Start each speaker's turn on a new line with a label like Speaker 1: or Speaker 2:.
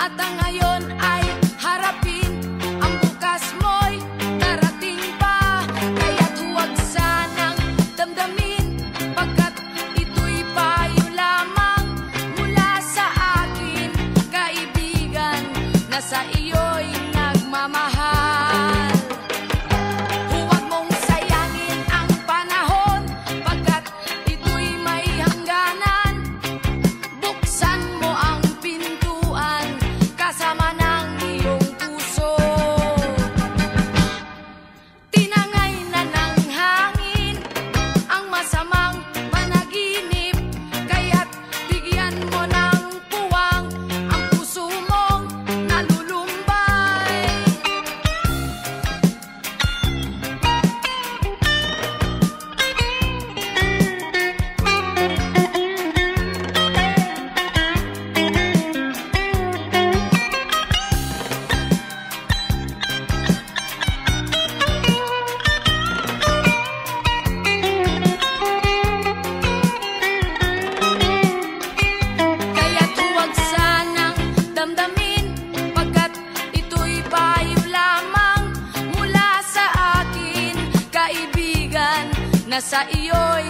Speaker 1: At ang ngayon ay harapin, ang bukas mo'y darating pa. Kaya't huwag sanang damdamin, pagkat ito'y payo lamang mula sa akin, kaibigan na sa iyo'y nagmamahal. Huwag mong sayangin ang panahon, pagkat ito'y may hangganan. Buksan mo ang pintuan kasama ng iyong puso. Tinangay na ng hangin ang masamang panaginip, kaya't bigyan mo ng puwang ang puso mong nalulumbay. Kaya't huwag sanang damdamin, pagkat ito'y payo lamang mula sa akin, kaibigan na sa iyo'y